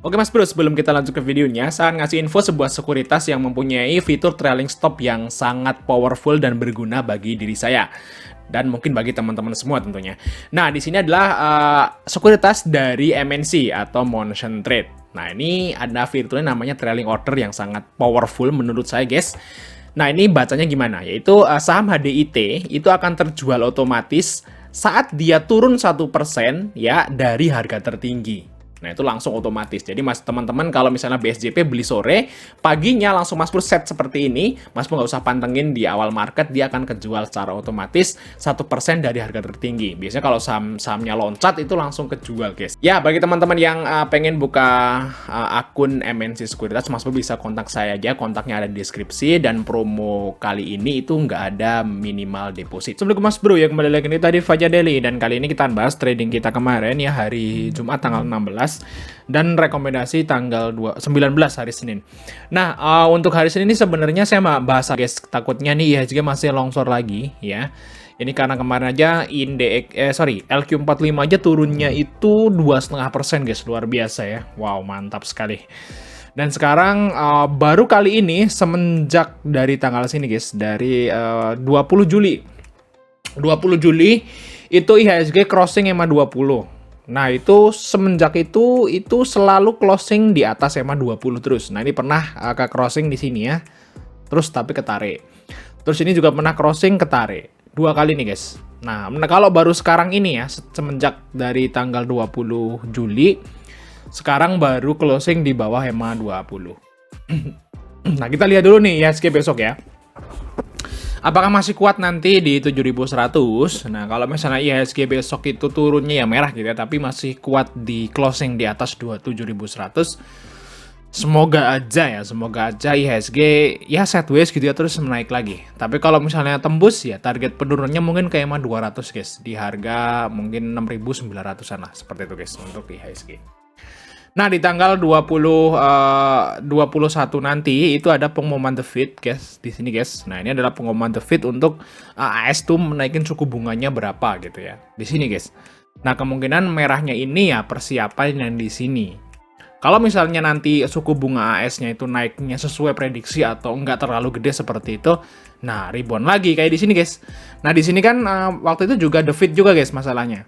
Oke Mas Bro, sebelum kita lanjut ke videonya, saya akan ngasih info sebuah sekuritas yang mempunyai fitur trailing stop yang sangat powerful dan berguna bagi diri saya. Dan mungkin bagi teman-teman semua tentunya. Nah, di sini adalah sekuritas dari MNC atau Motion Trade. Nah, ini ada fiturnya namanya trailing order yang sangat powerful menurut saya guys. Nah, ini bacanya gimana? Yaitu saham HDIT itu akan terjual otomatis saat dia turun 1% ya dari harga tertinggi. Nah, itu langsung otomatis. Jadi, Mas teman-teman kalau misalnya BSJP beli sore, paginya langsung Mas Pur set seperti ini, Mas Pur nggak usah pantengin di awal market, dia akan kejual secara otomatis 1% dari harga tertinggi. Biasanya kalau saham-sahamnya loncat, itu langsung kejual, guys. Ya, bagi teman-teman yang pengen buka akun MNC Sekuritas, Mas Pur bisa kontak saya aja, kontaknya ada di deskripsi, dan promo kali ini itu nggak ada minimal deposit. Sebelum Mas Bro, ya kembali lagi nih tadi Fajar Daily, dan kali ini kita bahas trading kita kemarin ya, hari Jumat tanggal 16, dan rekomendasi tanggal 19 hari Senin. Nah, untuk hari Senin ini sebenarnya saya mau bahas guys, takutnya nih IHSG masih longsor lagi ya. Ini karena kemarin aja LQ45 aja turunnya itu 2,5% guys, luar biasa ya. Wow, mantap sekali. Dan sekarang baru kali ini semenjak dari tanggal sini guys, dari 20 Juli itu IHSG crossing EMA 20. Nah, itu semenjak itu selalu closing di atas EMA 20 terus. Nah, ini pernah ke crossing di sini ya. Terus tapi ketarik. Terus ini juga pernah crossing ketarik. 2 kali nih, guys. Nah, kalau baru sekarang ini ya, semenjak dari tanggal 20 Juli, sekarang baru closing di bawah EMA 20. Nah, kita lihat dulu nih IHSG besok ya. Apakah masih kuat nanti di 7.100? Nah, kalau misalnya IHSG besok itu turunnya ya merah gitu ya, tapi masih kuat di closing di atas 27.100. Semoga aja IHSG ya sideways gitu ya, terus menaik lagi. Tapi kalau misalnya tembus ya target penurunannya mungkin kayak EMA 200 guys, di harga mungkin 6.900-an lah, seperti itu guys untuk IHSG. Nah, di tanggal 21 nanti itu ada pengumuman The Fed, guys, di sini, guys. Nah, ini adalah pengumuman The Fed untuk AS tuh menaikin suku bunganya berapa gitu ya. Di sini, guys. Nah, kemungkinan merahnya ini ya persiapan yang di sini. Kalau misalnya nanti suku bunga AS-nya itu naiknya sesuai prediksi atau enggak terlalu gede seperti itu, nah rebound lagi kayak di sini, guys. Nah, di sini kan waktu itu juga The Fed juga, guys, masalahnya.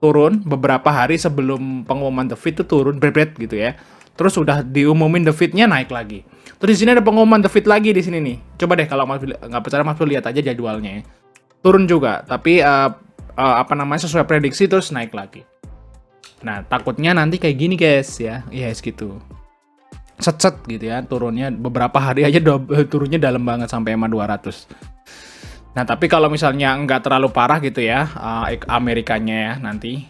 Turun beberapa hari sebelum pengumuman The Fed itu turun bret gitu ya. Terus udah diumumin The Fed-nya naik lagi. Terus di sini ada pengumuman The Fed lagi di sini nih. Coba deh kalau nggak percaya Mas lihat aja jadwalnya ya. Turun juga, tapi sesuai prediksi terus naik lagi. Nah, takutnya nanti kayak gini guys ya. Yes gitu. Set gitu ya, turunnya beberapa hari aja turunnya dalam banget sampai EMA 200. Nah, tapi kalau misalnya nggak terlalu parah gitu ya, Amerikanya ya nanti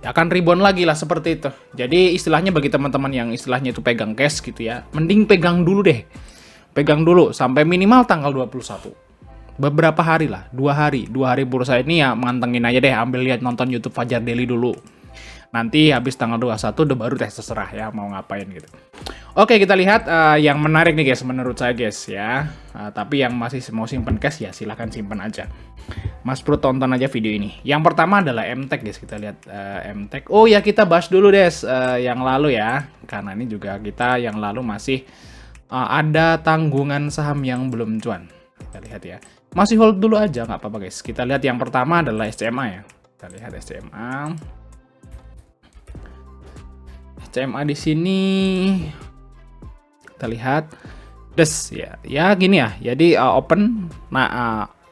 akan rebound lagi lah seperti itu. Jadi istilahnya bagi teman-teman yang istilahnya itu pegang cash gitu ya, mending pegang dulu deh. Pegang dulu sampai minimal tanggal 21. Beberapa hari lah, 2 hari. 2 hari bursa ini ya mantengin aja deh, ambil lihat nonton YouTube Fajar Daily dulu. Nanti habis tanggal 21 udah baru deh terserah ya mau ngapain gitu. Oke, kita lihat yang menarik nih guys menurut saya guys ya. Tapi yang masih mau simpen cash ya silahkan simpen aja. Mas Bro tonton aja video ini. Yang pertama adalah MTech guys, kita lihat MTech. Oh ya, kita bahas dulu guys yang lalu ya. Karena ini juga kita yang lalu masih ada tanggungan saham yang belum cuan. Kita lihat ya. Masih hold dulu aja nggak apa-apa guys. Kita lihat yang pertama adalah SCMA ya. Kita lihat SCMA. SCMA di sini kita lihat ya gini ya, jadi open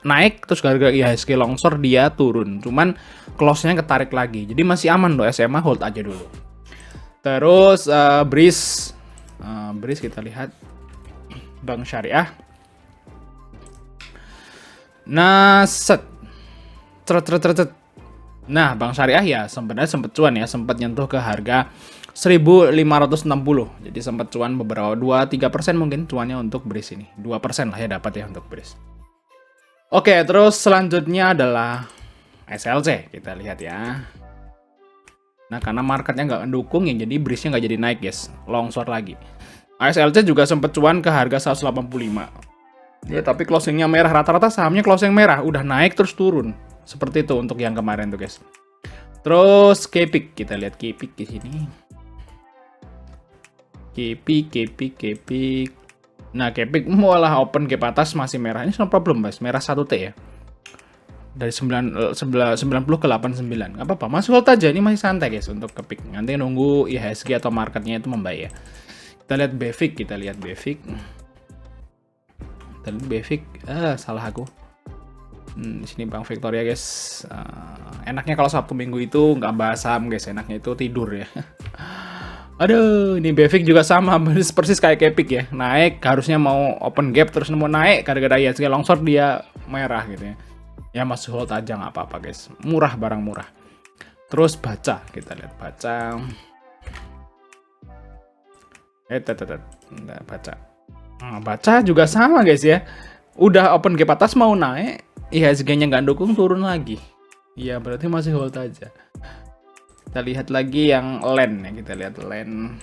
naik terus gara-gara IHSG longsor dia turun, cuman close-nya ketarik lagi, jadi masih aman loh SMA, hold aja dulu. Terus Breeze kita lihat Bank Syariah. Nah, nah, Bank Syariah ya sebenarnya sempat cuan ya, sempat nyentuh ke harga 1.560. Jadi sempat cuan beberapa 2-3% mungkin cuannya untuk Breeze ini. 2% lah ya dapat ya untuk Breeze. Oke, terus selanjutnya adalah SLC. Kita lihat ya. Nah, karena marketnya nggak mendukung ya, jadi Breeze-nya nggak jadi naik guys. Longsor lagi. SLC juga sempat cuan ke harga 185. Ya, tapi closingnya merah. Rata-rata sahamnya closing merah. Udah naik terus turun. Seperti itu untuk yang kemarin tuh guys. Terus KPIC, kita lihat KPIC di sini. Kepik. Nah, Kepik malah open gap atas masih merah. Ini no problem, guys. Merah 1T ya. Dari 90 ke 89. Nggak apa-apa, masih hold aja. Ini masih santai, guys, untuk Kepik. Nanti nunggu IHSG atau marketnya itu membaik ya. Kita lihat BVIX, Kita lihat BVIX. Salah aku. Di sini Bang Victoria, guys. Enaknya kalau Sabtu Minggu itu nggak bahas saham, guys. Enaknya itu tidur ya. Aduh, ini BVIX juga sama, persis kayak Kepik ya. Naik, harusnya mau open gap, terus mau naik, gara-gara IHSG longsor dia merah gitu ya. Ya masih hold aja, nggak apa-apa, guys. Murah, barang murah. Terus baca, kita lihat baca. Baca. Baca juga sama, guys ya. Udah open gap atas mau naik, IHSG-nya nggak dukung, turun lagi. Iya, berarti masih hold aja. Kita lihat lagi yang LEN ya, kita lihat LEN.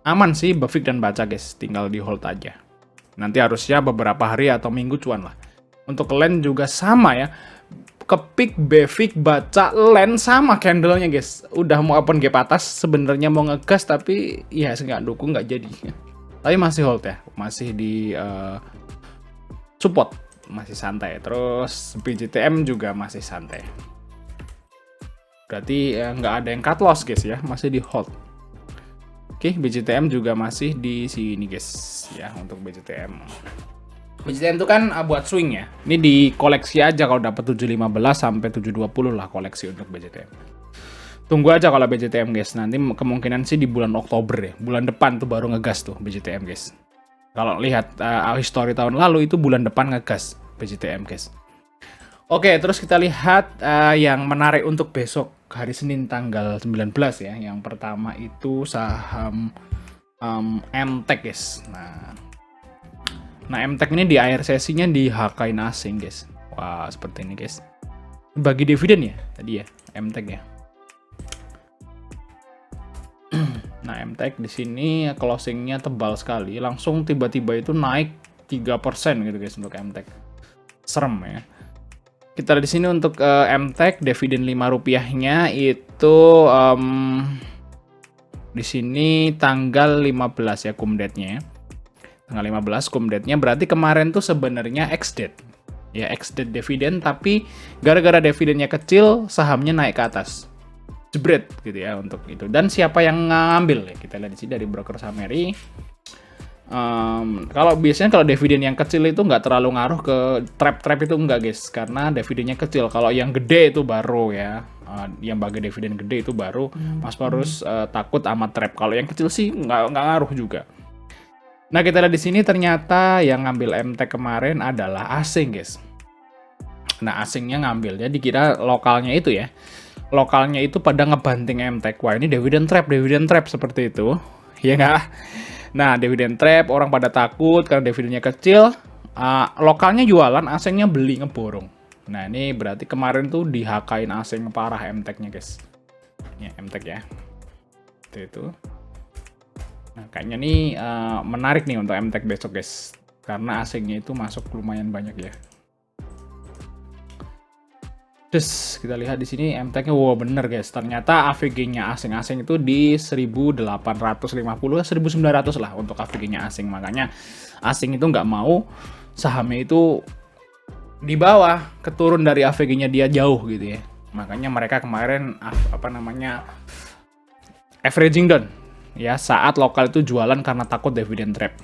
Aman sih BVIX dan baca, guys, tinggal di hold aja. Nanti harusnya beberapa hari atau minggu cuan lah. Untuk LEN juga sama ya. Kepik, BVIX, baca, LEN sama candlenya, guys. Udah mau open gap atas, sebenarnya mau ngegas tapi ya nggak dukung, nggak jadi. Tapi masih hold ya, masih di support, masih santai. Terus BJTM juga masih santai. Berarti nggak ada yang cut loss, guys ya, masih di hold. Oke, BJTM juga masih di sini, guys ya, untuk BJTM. BJTM itu kan buat swing ya. Ini di koleksi aja, kalau dapat 715 sampai 720 lah koleksi untuk BJTM. Tunggu aja kalau BJTM, guys. Nanti kemungkinan sih di bulan Oktober ya. Bulan depan tuh baru ngegas tuh BJTM, guys. Kalau lihat history tahun lalu itu bulan depan ngegas BJTM, guys. Oke, terus kita lihat yang menarik untuk besok hari Senin tanggal 19 ya. Yang pertama itu saham MTEK, guys. Nah, MTEK ini di akhir sesinya dihakain asing, guys. Wah, seperti ini, guys. Bagi dividen ya tadi ya, MTEK ya. Nah, MTEK di sini closingnya tebal sekali, langsung tiba-tiba itu naik 3% gitu, guys, untuk MTEK. Serem ya. Kita di sini untuk MTEK dividen Rp5-nya itu di sini tanggal 15 ya kumdate-nya ya. Tanggal 15 kumdate-nya berarti kemarin tuh sebenarnya ex-date. Ya, ex-date dividen, tapi gara-gara dividennya kecil, sahamnya naik ke atas. Jebret gitu ya untuk itu. Dan siapa yang ngambil ya? Kita lihat di sini dari broker Sameri. Kalau biasanya kalau dividen yang kecil itu nggak terlalu ngaruh ke trap itu enggak, guys, karena dividennya kecil. Kalau yang gede itu baru ya, yang bagi dividen gede itu baru Mas harus takut sama trap. Kalau yang kecil sih nggak ngaruh juga. Nah, kita lihat di sini ternyata yang ngambil MTEK kemarin adalah asing, guys. Nah, asingnya ngambil, jadi kira lokalnya itu ya. Lokalnya itu pada ngebanting MTEK. Wah, ini dividen trap seperti itu. Ya nggak? Nah, dividen trap, orang pada takut karena dividennya kecil. Lokalnya jualan, asingnya beli, ngeborong. Nah, ini berarti kemarin tuh dihakain asing parah MTEK-nya, guys. Ya, MTEK ya. Itu. Nah, kayaknya nih menarik nih untuk MTEK besok, guys. Karena asingnya itu masuk lumayan banyak ya. Terus kita lihat di sini MTEK-nya, wow bener, guys. Ternyata AVG-nya asing-asing itu di 1850 1900 lah untuk AVG-nya asing. Makanya asing itu nggak mau sahamnya itu di bawah, keturun dari AVG-nya dia jauh gitu ya. Makanya mereka kemarin averaging down ya, saat lokal itu jualan karena takut dividen trap.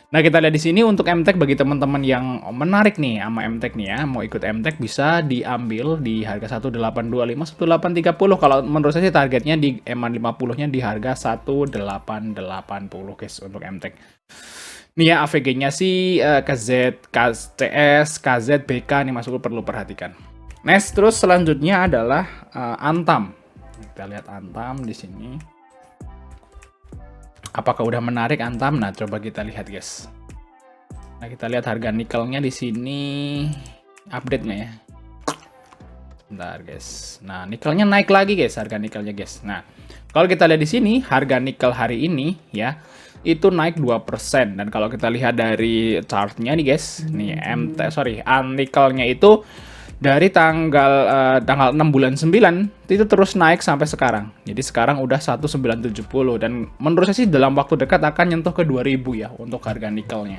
Nah, kita lihat di sini untuk MTEK bagi teman-teman yang menarik nih sama MTEK nih ya, mau ikut MTEK bisa diambil di harga 1825, 1830. Kalau menurut saya sih targetnya di MA50-nya di harga 1880, guys, untuk MTEK. Nih ya, AVG-nya sih KZ, KCS, KZ, BK nih masuk perlu perhatikan. Next, terus selanjutnya adalah Antam. Kita lihat Antam di sini. Apakah udah menarik Antam? Nah, coba kita lihat, guys. Nah, kita lihat harga nikelnya di sini update-nya ya. Bentar, guys. Nah, nikelnya naik lagi, guys, harga nikelnya, guys. Nah, kalau kita lihat di sini harga nikel hari ini ya, itu naik 2%. Dan kalau kita lihat dari chart-nya nih, guys, nih nikelnya itu Dari tanggal 6 bulan 9 itu terus naik sampai sekarang. Jadi sekarang udah 1970 dan menurut saya sih dalam waktu dekat akan nyentuh ke 2000 ya untuk harga nikelnya.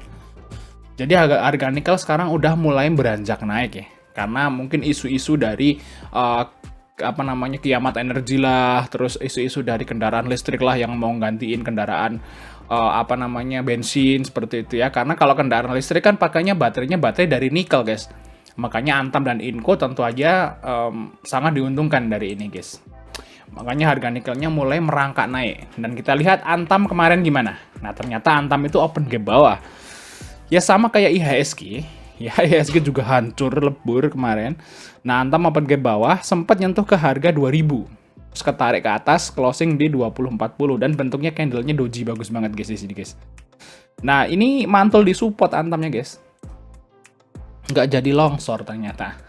Jadi harga nikel sekarang udah mulai beranjak naik ya. Karena mungkin isu-isu dari kiamat energi lah, terus isu-isu dari kendaraan listrik lah yang mau gantiin kendaraan bensin seperti itu ya. Karena kalau kendaraan listrik kan pakainya baterai dari nikel, guys. Makanya Antam dan Inco tentu aja sangat diuntungkan dari ini, guys. Makanya harga nikelnya mulai merangkak naik. Dan kita lihat Antam kemarin gimana. Nah, ternyata Antam itu open gap bawah. Ya sama kayak IHSG. Ya, IHSG juga hancur lebur kemarin. Nah, Antam open gap bawah sempat nyentuh ke harga 2000. Terus ketarik ke atas, closing di 2040 dan bentuknya candle-nya doji bagus banget, guys, di sini, guys. Nah, ini mantul di support Antamnya, guys. Nggak jadi longsor ternyata.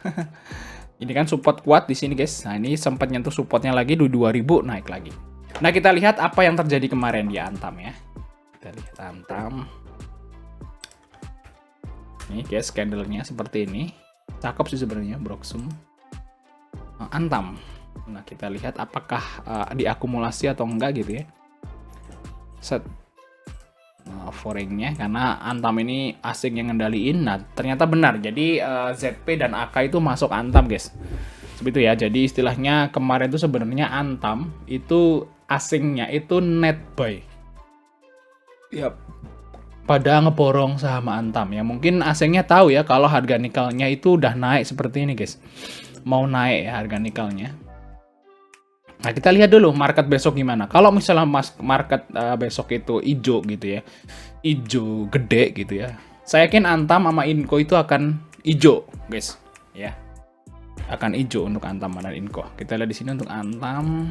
Ini kan support kuat di sini, guys. Nah, ini sempat nyentuh supportnya lagi di 2000, naik lagi. Nah, kita lihat apa yang terjadi kemarin di Antam ya. Kita lihat Antam. Nih, guys, candle-nya seperti ini. Cakep sih sebenarnya, Broksum. Antam. Nah, kita lihat apakah diakumulasi atau enggak gitu ya. Set. Foreign-nya karena Antam ini asing yang ngendaliin. Nah, ternyata benar. Jadi ZP dan AK itu masuk Antam, guys. Seperti itu ya. Jadi istilahnya kemarin itu sebenarnya Antam itu asingnya itu net buy. Ya, pada ngeborong saham Antam ya. Mungkin asingnya tahu ya kalau harga nikelnya itu udah naik seperti ini, guys. Mau naik ya harga nikelnya. Nah, kita lihat dulu market besok gimana. Kalau misalnya market besok itu hijau gitu ya. Hijau gede gitu ya. Saya yakin Antam sama Inco itu akan hijau, guys. Ya. Akan hijau untuk Antam dan Inco. Kita lihat di sini untuk Antam.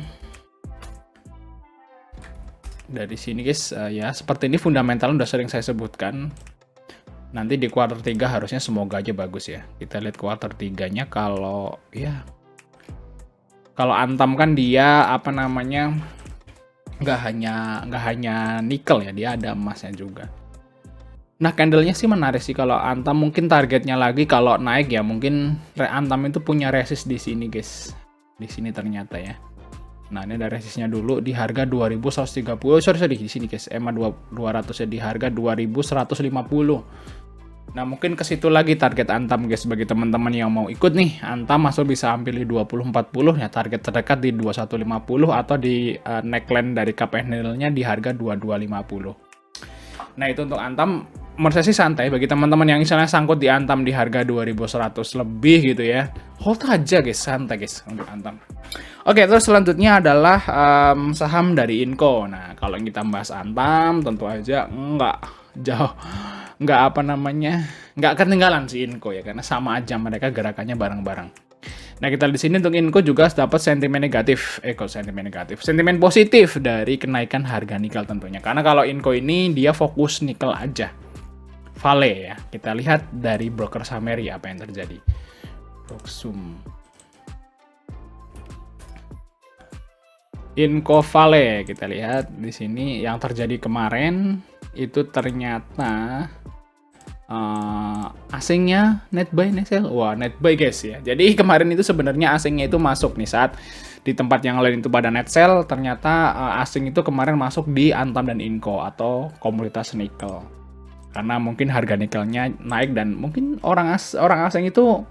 Dari sini, guys, ya seperti ini fundamental udah sering saya sebutkan. Nanti di kuartal 3 harusnya semoga aja bagus ya. Kita lihat kuartal 3-nya kalau Antam kan dia nggak hanya nikel ya, dia ada emasnya juga. Nah, candle-nya sih menarik sih. Kalau Antam mungkin targetnya lagi kalau naik ya mungkin Antam itu punya resist di sini, guys. Di sini ternyata ya. Nah, ini ada resistnya dulu di harga 2130. Sorry di sini, guys. EMA 200 ya di harga 2150. Nah, mungkin ke situ lagi target Antam, guys. Bagi teman-teman yang mau ikut nih, Antam masuk bisa ambil di 2040 ya, target terdekat di 2150 atau di neckline dari cup handle-nya di harga 2250. Nah, itu untuk Antam. Menurut saya sih santai bagi teman-teman yang misalnya sangkut di Antam di harga 2100 lebih gitu ya. Hold aja, guys, santai, guys, untuk Antam. Oke, terus selanjutnya adalah saham dari Inco. Nah, kalau kita bahas Antam tentu aja nggak ketinggalan si Inco ya, karena sama aja mereka gerakannya bareng-bareng. Nah, kita di sini untuk Inco juga dapat sentimen positif dari kenaikan harga nikel tentunya. Karena kalau Inco ini dia fokus nikel aja. Vale ya. Kita lihat dari broker summary apa yang terjadi. Broksum. Inco Vale, kita lihat di sini yang terjadi kemarin itu ternyata asingnya net buy, net sell. Wah, net buy, guys ya. Jadi kemarin itu sebenarnya asingnya itu masuk nih saat di tempat yang lain itu pada net sell, ternyata asing itu kemarin masuk di Antam dan Inco atau komunitas nikel. Karena mungkin harga nikelnya naik dan mungkin orang asing itu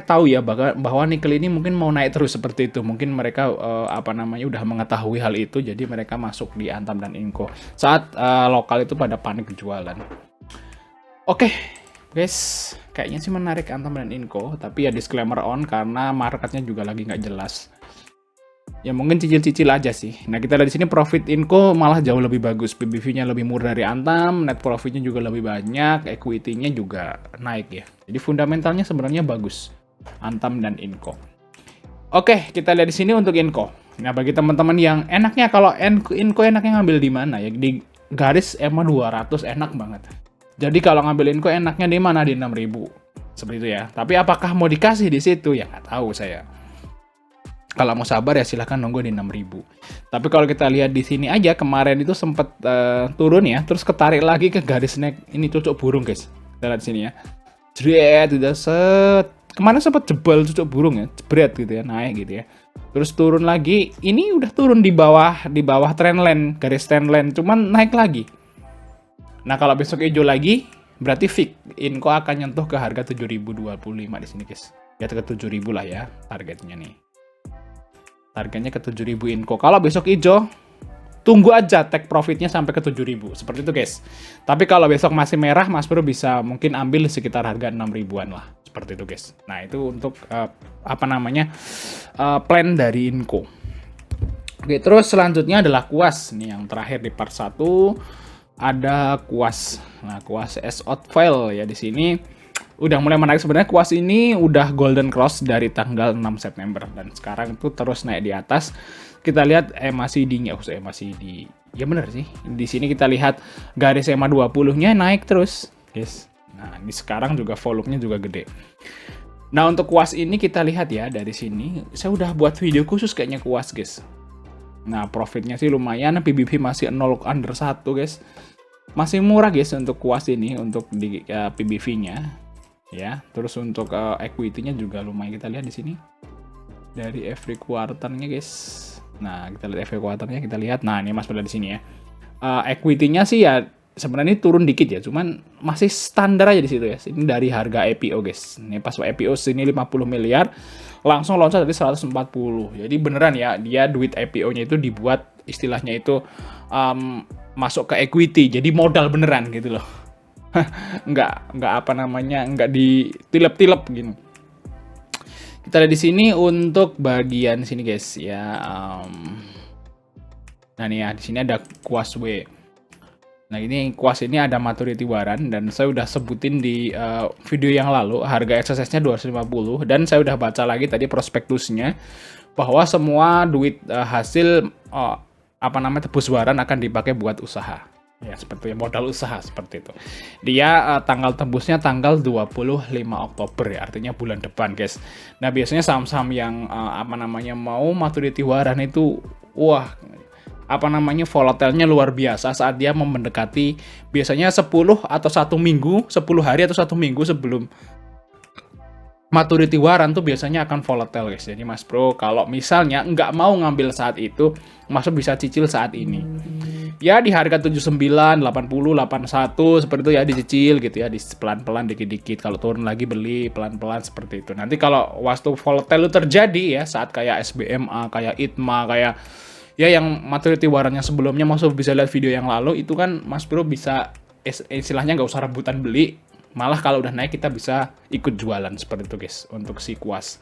tahu ya bahwa nikel ini mungkin mau naik terus seperti itu. Mungkin mereka udah mengetahui hal itu, jadi mereka masuk di Antam dan Inco saat lokal itu pada panik jualan. Oke, guys, kayaknya sih menarik Antam dan Inco, tapi ya disclaimer on karena marketnya juga lagi nggak jelas. Ya mungkin cicil-cicil aja sih. Nah, kita lihat di sini profit Inco malah jauh lebih bagus. PBV-nya lebih murah dari Antam, net profitnya juga lebih banyak, equity-nya juga naik ya. Jadi fundamentalnya sebenarnya bagus Antam dan Inco. Oke, kita lihat di sini untuk Inco. Nah, bagi teman-teman yang enaknya kalau Inco enaknya ngambil di mana ya? Di garis EMA 200 enak banget. Jadi kalau ngambil Inco enaknya di mana? Di 6.000. Seperti itu ya. Tapi apakah mau dikasih di situ? Ya nggak tahu saya. Kalau mau sabar ya silahkan nunggu di 6.000. Tapi kalau kita lihat di sini aja kemarin itu sempat turun ya, terus ketarik lagi ke garis neck ini cocok burung, guys. Kita lihat di sini ya. Jret udah set kemana sempat jebol cucuk burung ya, jebret gitu ya, naik gitu ya. Terus turun lagi, ini udah turun di bawah trendline, garis trendline, cuman naik lagi. Nah, kalau besok hijau lagi, berarti fix Inco akan nyentuh ke harga 7.025 di sini, guys. Ya ke 7.000 lah ya targetnya nih. Targetnya ke 7.000 Inco. Kalau besok hijau, tunggu aja take profitnya sampai ke 7.000. Seperti itu, guys. Tapi kalau besok masih merah, Mas Bro bisa mungkin ambil sekitar harga 6.000-an lah. Seperti itu, guys. Nah, itu untuk plan dari Inco. Oke, terus selanjutnya adalah kuas. Nih yang terakhir di part 1 ada kuas. Nah, kuas as out file ya di sini udah mulai menarik. Sebenarnya kuas ini udah golden cross dari tanggal 6 September dan sekarang itu terus naik di atas. Kita lihat MACD-nya, MACD. Ya benar sih. Di sini kita lihat garis EMA 20-nya naik terus, guys. Nah, ini sekarang juga volumenya juga gede. Nah, untuk kuas ini kita lihat ya dari sini. Saya udah buat video khusus kayaknya kuas, guys. Nah, profitnya sih lumayan, PBV masih 0 under 1, guys. Masih murah, guys, untuk kuas ini, untuk di PBV-nya. Ya, terus untuk equity-nya juga lumayan, kita lihat di sini. Dari every quarter-nya, guys. Nah, kita lihat every quarter-nya, kita lihat. Nah, ini Mas pada di sini ya. Equity-nya sih ya sebenarnya turun dikit ya, cuman masih standar aja di situ ya. Ini dari harga IPO, guys. Ini pas IPO sini 50 miliar, langsung loncat dari 140. Jadi beneran ya, dia duit IPO-nya itu dibuat istilahnya itu masuk ke equity. Jadi modal beneran gitu loh. nggak nggak ditilep-tilep gitu. Kita lihat di sini untuk bagian sini, guys ya. Nah nih ya, di sini ada kuas W. Nah ini kuas ini ada maturity waran dan saya udah sebutin di video yang lalu harga exercise-nya 250 dan saya udah baca lagi tadi prospektusnya bahwa semua duit hasil tebus waran akan dipakai buat usaha. Ya, seperti modal usaha seperti itu. Dia tanggal tembusnya tanggal 25 Oktober ya, artinya bulan depan, guys. Nah, biasanya saham-saham yang mau maturity waran itu volatilnya luar biasa saat dia mendekati biasanya 10 atau 1 minggu, 10 hari atau 1 minggu sebelum maturity waran tuh biasanya akan volatile, guys. Jadi Mas Bro kalau misalnya nggak mau ngambil saat itu, Mas Bro bisa cicil saat ini. Ya di harga 79, 80, 81 seperti itu ya, dicicil gitu ya, di pelan-pelan dikit-dikit. Kalau turun lagi beli pelan-pelan seperti itu. Nanti kalau waktu volatile terjadi ya saat kayak SBMA, kayak ITMA, kayak ya yang maturity warannya sebelumnya, Mas Bro bisa lihat video yang lalu itu kan Mas Bro bisa istilahnya nggak usah rebutan beli. Malah kalau udah naik kita bisa ikut jualan seperti itu, guys, untuk si kuas.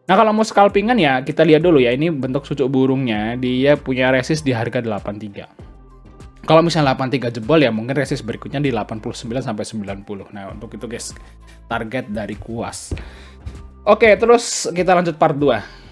Nah, kalau mau scalpingan ya kita lihat dulu ya, ini bentuk cucuk burungnya, dia punya resist di harga 83. Kalau misalnya 83 jebol ya mungkin resist berikutnya di 89 sampai 90. Nah, untuk itu, guys, target dari kuas. Oke, terus kita lanjut part 2.